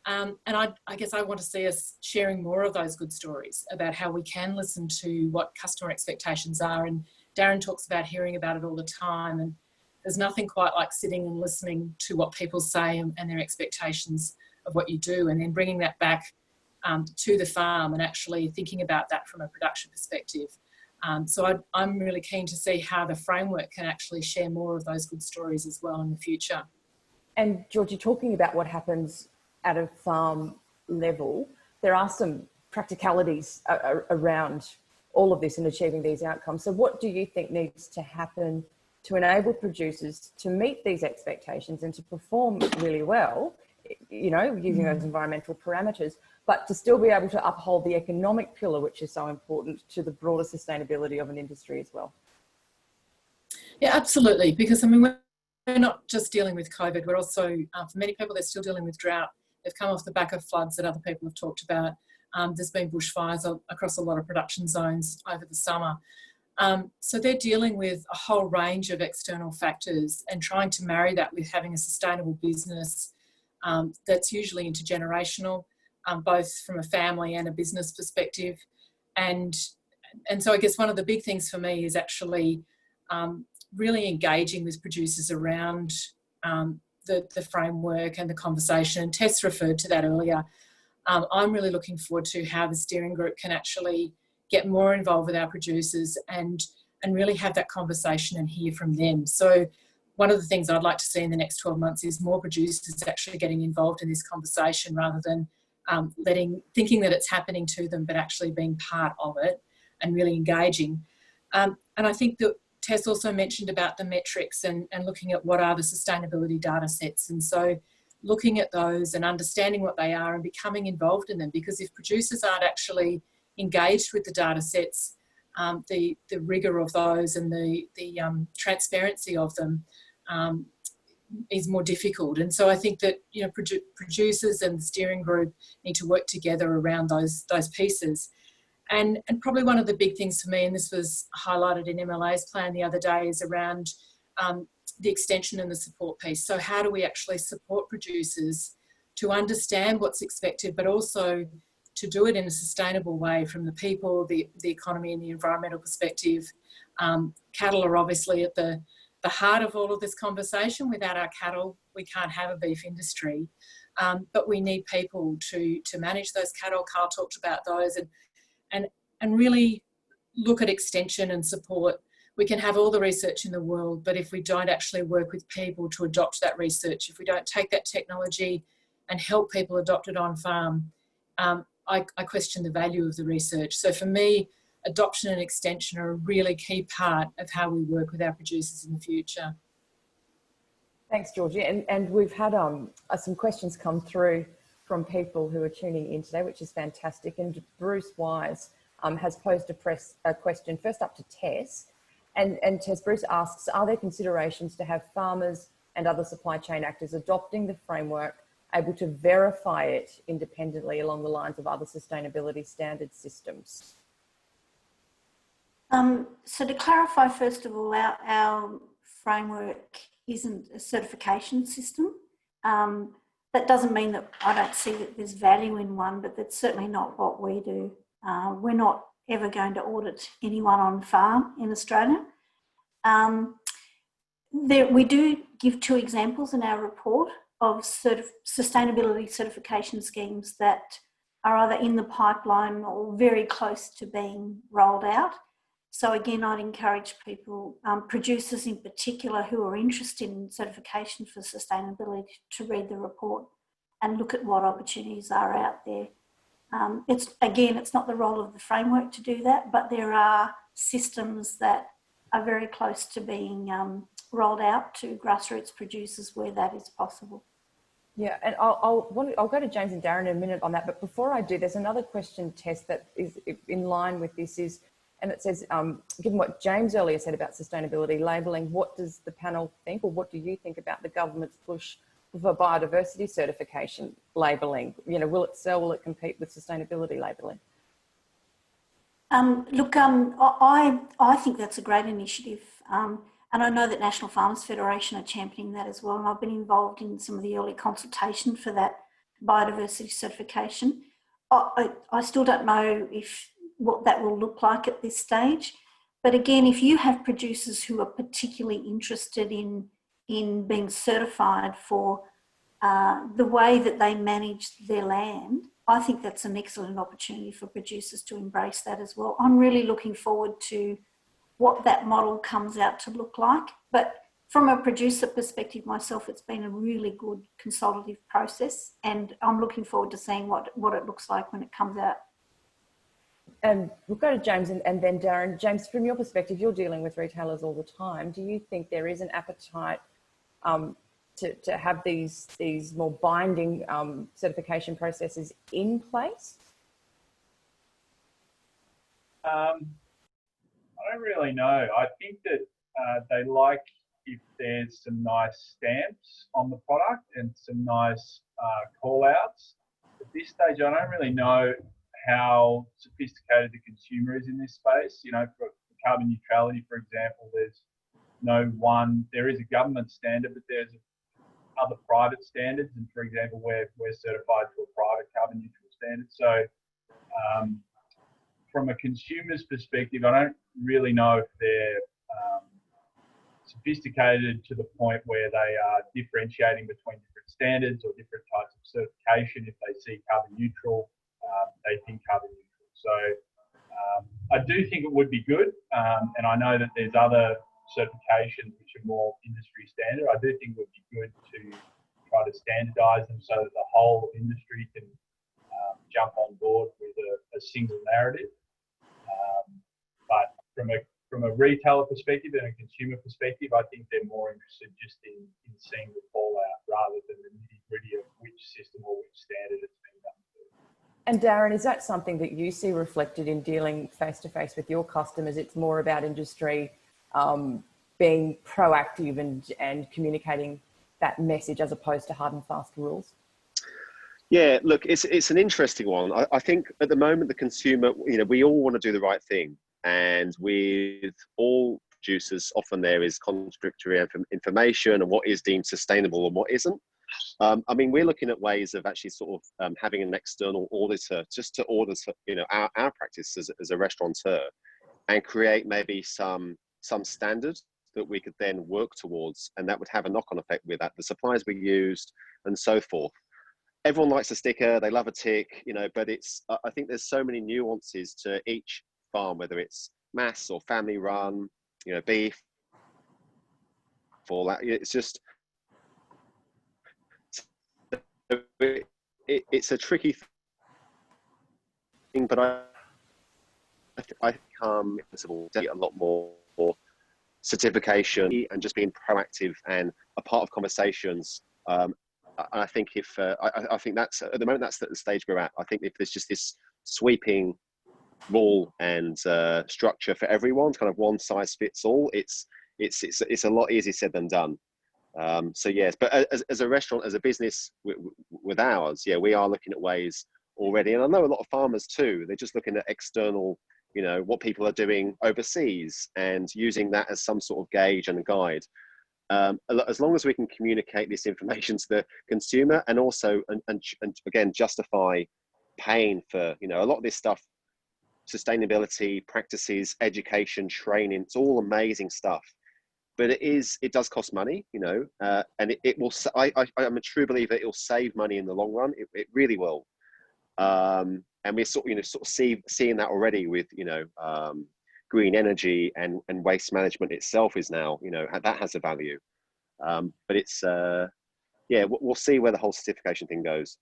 And I guess I want to see us sharing more of those good stories about how we can listen to what customer expectations are. And Darren talks about hearing about it all the time. And there's nothing quite like sitting and listening to what people say and their expectations of what you do, and then bringing that back to the farm and actually thinking about that from a production perspective. So I'm really keen to see how the framework can actually share more of those good stories as well in the future. And Georgie, talking about what happens at a farm level, there are some practicalities around all of this and achieving these outcomes. So what do you think needs to happen to enable producers to meet these expectations and to perform really well, you know, using those environmental parameters, but to still be able to uphold the economic pillar, which is so important to the broader sustainability of an industry as well? Yeah, absolutely. Because, I mean, we're not just dealing with COVID, we're also, for many people, they're still dealing with drought. They've come off the back of floods that other people have talked about. There's been bushfires across a lot of production zones over the summer. So they're dealing with a whole range of external factors and trying to marry that with having a sustainable business that's usually intergenerational, both from a family and a business perspective. And so I guess one of the big things for me is actually really engaging with producers around the framework and the conversation, and Tess referred to that earlier. I'm really looking forward to how the steering group can actually get more involved with our producers and really have that conversation and hear from them. So one of the things I'd like to see in the next 12 months is more producers actually getting involved in this conversation rather than thinking that it's happening to them, but actually being part of it and really engaging. And I think that Tess also mentioned about the metrics and looking at what are the sustainability data sets. And so looking at those and understanding what they are and becoming involved in them, because if producers aren't actually engaged with the data sets, the rigour of those and the transparency of them is more difficult. And so I think that, you know, producers and the steering group need to work together around those pieces. And probably one of the big things for me, and this was highlighted in MLA's plan the other day, is around the extension and the support piece. So how do we actually support producers to understand what's expected, but also to do it in a sustainable way from the people, the economy and the environmental perspective. Cattle are obviously at the heart of all of this conversation. Without our cattle, we can't have a beef industry. But we need people to manage those cattle. Carl talked about those and really look at extension and support. We can have all the research in the world, but if we don't actually work with people to adopt that research, if we don't take that technology and help people adopt it on farm, I question the value of the research. So for me, adoption and extension are a really key part of how we work with our producers in the future. Thanks, Georgie. And we've had some questions come through from people who are tuning in today, which is fantastic. And Bruce Wise has posed a question first up to Tess. And Tess, Bruce asks, are there considerations to have farmers and other supply chain actors adopting the framework able to verify it independently along the lines of other sustainability standard systems? So to clarify, first of all, our framework isn't a certification system. That doesn't mean that I don't see that there's value in one, but that's certainly not what we do. We're not ever going to audit anyone on farm in Australia. We do give two examples in our report of sustainability certification schemes that are either in the pipeline or very close to being rolled out. So again, I'd encourage people, producers in particular who are interested in certification for sustainability, to read the report and look at what opportunities are out there. It's not the role of the framework to do that, but there are systems that are very close to being rolled out to grassroots producers where that is possible. Yeah, and I'll go to James and Darren in a minute on that, but before I do, there's another question, Tess, that is in line with this, and it says, given what James earlier said about sustainability labelling, what does the panel think, or what do you think about the government's push for biodiversity certification labelling? You know, will it sell, will it compete with sustainability labelling? I think that's a great initiative. And I know that National Farmers Federation are championing that as well. And I've been involved in some of the early consultation for that biodiversity certification. I still don't know what that will look like at this stage. But again, if you have producers who are particularly interested in being certified for the way that they manage their land, I think that's an excellent opportunity for producers to embrace that as well. I'm really looking forward to what that model comes out to look like. But from a producer perspective myself, it's been a really good consultative process, and I'm looking forward to seeing what it looks like when it comes out. And we'll go to James and then Darren. James, from your perspective, you're dealing with retailers all the time. Do you think there is an appetite to have these more binding certification processes in place? I don't really know. I think that they like if there's some nice stamps on the product and some nice call outs. At this stage, I don't really know how sophisticated the consumer is in this space. You know, for carbon neutrality, for example, there is a government standard, but there's other private standards. And for example, we're certified to a private carbon neutral standard. So from a consumer's perspective, I don't really know if they're sophisticated to the point where they are differentiating between different standards or different types of certification. If they see carbon neutral, they think carbon neutral. So I do think it would be good, and I know that there's other certifications which are more industry standard. I do think it would be good to try to standardise them so that the whole industry can jump on board with a single narrative. But from a retailer perspective and a consumer perspective, I think they're more interested just in seeing the fallout rather than the nitty-gritty of which system or which standard it's being done to. And Darren, is that something that you see reflected in dealing face-to-face with your customers? It's more about industry being proactive and communicating that message as opposed to hard and fast rules? Yeah, look, it's an interesting one. I think at the moment the consumer, we all want to do the right thing, and with all producers, often there is contradictory information and what is deemed sustainable and what isn't. I mean, we're looking at ways of actually sort of having an external auditor just to audit, our practice as a restaurateur, and create maybe some standards that we could then work towards, and that would have a knock-on effect with that, the suppliers we used and so forth. Everyone likes a sticker, they love a tick, but I think there's so many nuances to each farm, whether it's mass or family run, beef, all that. It's just, it's a tricky thing, but I become a lot more certification and just being proactive and a part of conversations. I think I think that's at the moment that's the stage we're at. I think if there's just this sweeping rule and structure for everyone, kind of one size fits all, it's a lot easier said than done. So yes, but as a restaurant, as a business with ours, yeah, we are looking at ways already, and I know a lot of farmers too. They're just looking at external, what people are doing overseas and using that as some sort of gauge and a guide. As long as we can communicate this information to the consumer and also and again justify paying for a lot of this stuff, sustainability practices, education, training, it's all amazing stuff, but it does cost money, and it will. I'm a true believer it will save money in the long run. It really will, and we're sort of seeing that already with green energy and waste management itself is now, that has a value. But it's, yeah, we'll see where the whole certification thing goes.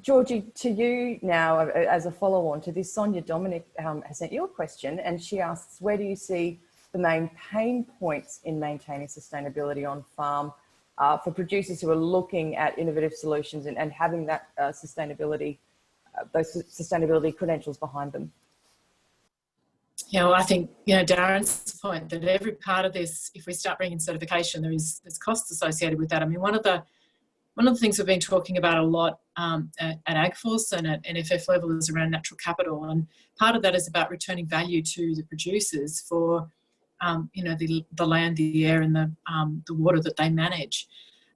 Georgie, to you now, as a follow-on to this, Sonia Dominic has sent you a question, and she asks, where do you see the main pain points in maintaining sustainability on farm for producers who are looking at innovative solutions and having that sustainability, those sustainability credentials behind them? Well, I think, Darren's point that every part of this, if we start bringing certification, there's costs associated with that. I mean, one of the things we've been talking about a lot at AgForce and at NFF level is around natural capital, and part of that is about returning value to the producers for, the land, the air, and the water that they manage.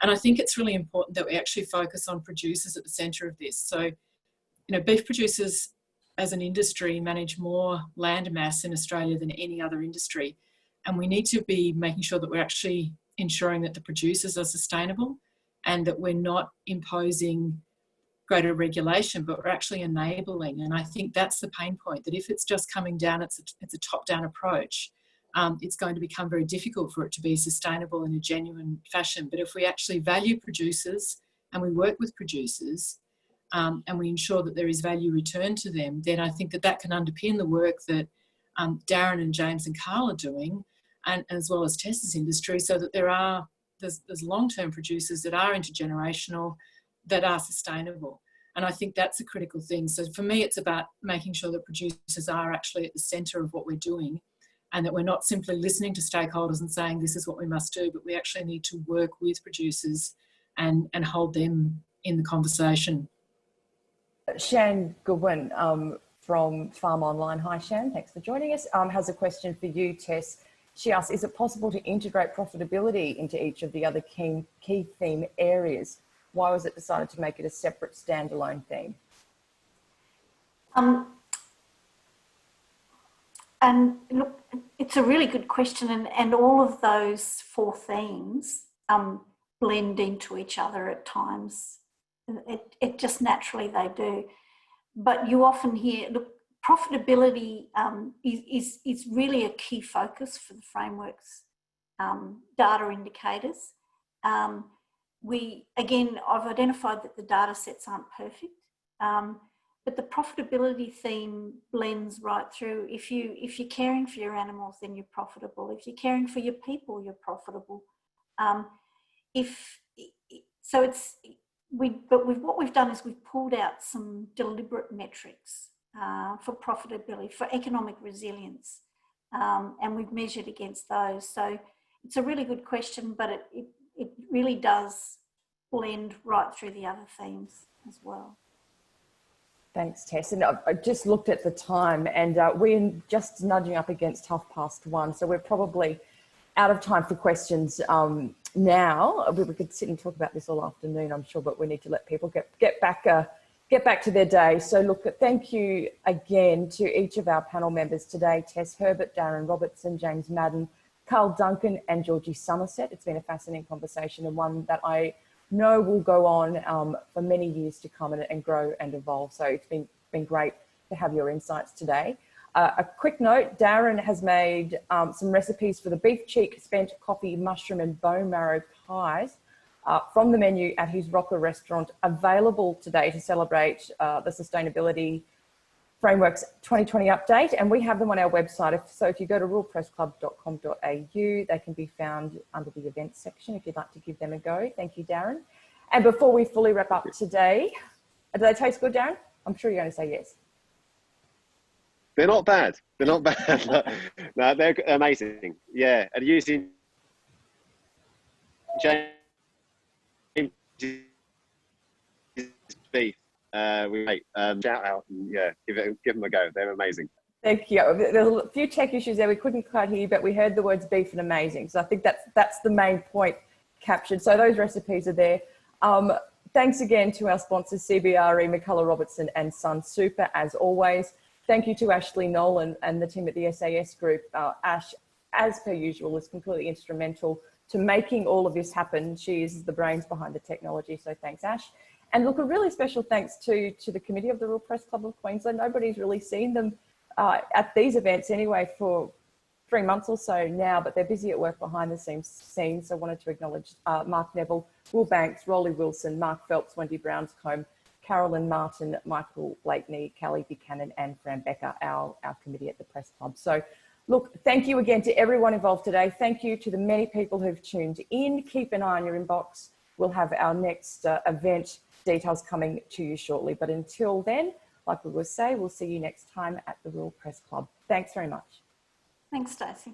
And I think it's really important that we actually focus on producers at the centre of this. So, beef producers as an industry manage more land mass in Australia than any other industry. And we need to be making sure that we're actually ensuring that the producers are sustainable and that we're not imposing greater regulation, but we're actually enabling. And I think that's the pain point, that if it's just coming down, it's a top-down approach, it's going to become very difficult for it to be sustainable in a genuine fashion. But if we actually value producers and we work with producers, and we ensure that there is value returned to them, then I think that can underpin the work that Darren and James and Carl are doing, and as well as Tessa's industry, so that there's long-term producers that are intergenerational, that are sustainable. And I think that's a critical thing. So for me, it's about making sure that producers are actually at the centre of what we're doing, and that we're not simply listening to stakeholders and saying this is what we must do, but we actually need to work with producers and hold them in the conversation. Shan Goodwin from Farm Online. Hi, Shan. Thanks for joining us. Has a question for you, Tess. She asks, is it possible to integrate profitability into each of the other key theme areas? Why was it decided to make it a separate standalone theme? And look, it's a really good question, and all of those 4 themes blend into each other at times. It just naturally they do. But you often hear, look, profitability is really a key focus for the framework's data indicators. I've identified that the data sets aren't perfect, but the profitability theme blends right through. If you're caring for your animals, then you're profitable. If you're caring for your people, you're profitable. What we've done is we've pulled out some deliberate metrics for profitability, for economic resilience, and we've measured against those. So it's a really good question, but it really does blend right through the other themes as well. Thanks, Tess. And I just looked at the time, and we're just nudging up against 1:30, so we're probably out of time for questions now. We could sit and talk about this all afternoon, I'm sure, but we need to let people get back to their day. So look, thank you again to each of our panel members today: Tess Herbert, Darren Robertson, James Madden, Carl Duncan, and Georgie Somerset. It's been a fascinating conversation, and one that I know will go on for many years to come and grow and evolve. So it's been great to have your insights today. A quick note, Darren has made some recipes for the beef cheek, spent coffee, mushroom and bone marrow pies from the menu at his Rocker restaurant, available today to celebrate the Sustainability Framework's 2020 update, and we have them on our website. So if you go to ruralpressclub.com.au, they can be found under the events section if you'd like to give them a go. Thank you, Darren. And before we fully wrap up today, do they taste good, Darren? I'm sure you're going to say yes. They're not bad. They're not bad. No, they're amazing. Yeah, and using James beef. Shout out and give them a go. They're amazing. Thank you. There were a few tech issues there. We couldn't quite hear you, but we heard the words beef and amazing. So I think that's the main point captured. So those recipes are there. Thanks again to our sponsors, CBRE, McCullough Robertson and Sun Super, as always. Thank you to Ashley Nolan and the team at the SAS Group. Ash, as per usual, is completely instrumental to making all of this happen. She is the brains behind the technology. So thanks, Ash. And look, a really special thanks to the committee of the Rural Press Club of Queensland. Nobody's really seen them at these events anyway for 3 months or so now, but they're busy at work behind the scenes. So I wanted to acknowledge Mark Neville, Will Banks, Rolly Wilson, Mark Phelps, Wendy Brownscombe, Carolyn Martin, Michael Blakeney, Callie Buchanan and Fran Becker, our committee at the Press Club. So look, thank you again to everyone involved today. Thank you to the many people who've tuned in. Keep an eye on your inbox. We'll have our next event details coming to you shortly. But until then, like we will say, we'll see you next time at the Rural Press Club. Thanks very much. Thanks, Stacey.